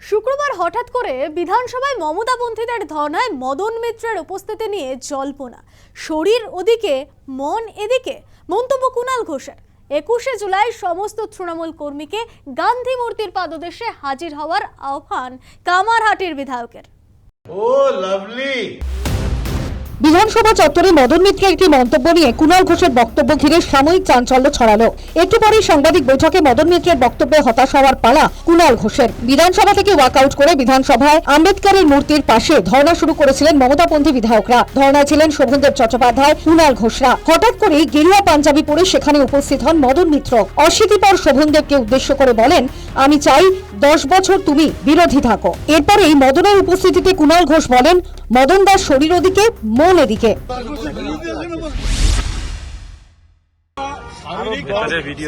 শুক্রবার হঠাৎ করে বিধানসভায় মমতাপন্থীদের ধর্নায় মদন মিত্রের উপস্থিতি নিয়ে জল্পনা। শরীর ওদিকে মন এদিকে, মন্তব্য কুণাল ঘোষের। 21শে জুলাই সমস্ত তৃণমূল কর্মীকে গান্ধী মূর্তির পাদদেশে হাজির হওয়ার আহ্বান কামারহাটির বিধায়কের। ও লাভলি। বিধানসভা চত্বরে মদন মিত্রের একটি মন্তব্য নিয়ে কুণাল ঘোষের বক্তব্য ঘিরে সাময়িক চাঞ্চল্য ছড়ালো। একটু পরেই সাংবাদিক বৈঠকে মদন মিত্রের বক্তব্যে হতাশ হওয়ার পালা কুণাল ঘোষের। বিধানসভা থেকে ওয়াকআউট করে বিধানসভায় আম্বেদকরের মূর্তির পাশে ধর্ণা শুরু করেছিলেন মমতাপন্থী বিধায়করা। ধর্ণায় ছিলেন শোভনদেব চট্টোপাধ্যায়, কুণাল ঘোষরা। হঠাৎ করেই গেরুয়া পাঞ্জাবি পরে সেখানে উপস্থিত হন মদন মিত্র। অশীতিপর শোভনদেবকে উদ্দেশ্য করে বলেন, আমি চাই 10 বছর তুমি বিরোধী থাকো। এরপরেই মদনের উপস্থিতিতে কুণাল ঘোষ বলেন, মদন দাস শরীর ওদিকে মন এদিকে।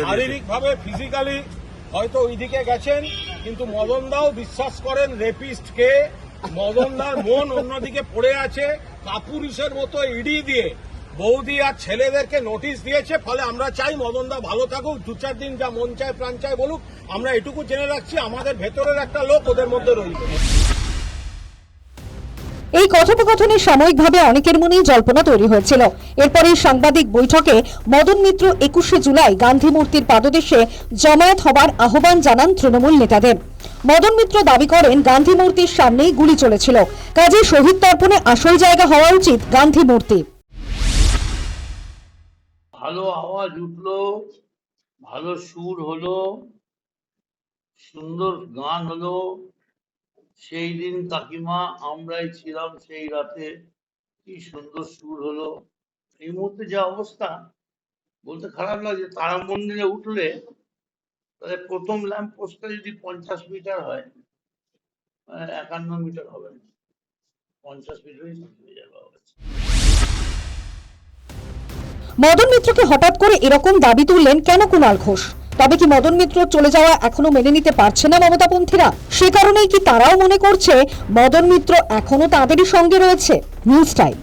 শারীরিকভাবে ফিজিক্যালি হয়তো ওইদিকে গেছেন, কিন্তু মদন দাও বিশ্বাস করেন রেপিস্টকে। মদন দার মন অন্যদিকে পড়ে আছে। কাপুরুষের মতো ইডি দিয়ে বৌদি আর ছেলেদেরকে নোটিশ দিয়েছে। ফলে আমরা চাই মদন দা ভালো থাকুক, 2-4 দিন যা মন চায় প্রাণ চায় বলুক। আমরা এটুকু জেনে রাখছি, আমাদের ভেতরের একটা লোক ওদের মধ্যে রয়েছে। এই কথোপকথনে সাময়িকভাবে অনেকের মনেই জল্পনা তৈরি হয়েছিল। এরপরে সাংবাদিক বৈঠকে মদন মিত্র 21শে জুলাই গান্ধী মূর্তির পাদদেশে জমায়েত হবার আহ্বান জানান তৃণমূল নেতাদের। মদন মিত্র দাবি করেন, গান্ধী মূর্তির সামনেই গুলি চলেছিল, কাজে শহীদ তর্পণে আসল জায়গা হওয়া উচিত গান্ধী মূর্তি। ভালো আওয়াজ উঠলো, ভালো সুর হলো, সুন্দর গান হলো। সেই দিন কাকিমা আমরাই ছিলাম সেই রাতে, কি সুন্দর সুর হলো। এই মুহূর্তে যে অবস্থা, বলতে খারাপ লাগছে। তারা মন্দিরে উঠলে তাহলে প্রথম ল্যাম্প পোস্টটা যদি 50 মিটার হয়, 51 মিটার হবে না, 50 মিটারই হয়ে যাবে। মদন মিত্রকে হঠাৎ করে এরকম দাবি তুললেন কেন কুণাল ঘোষ? তবে কি মদন মিত্র চলে যাওয়া এখনো মেনে নিতে পারছে না মমতাপন্থীরা? সে কারণেই কি তারাও মনে করছে মদন মিত্র এখনো তাদেরই সঙ্গে রয়েছে? News time.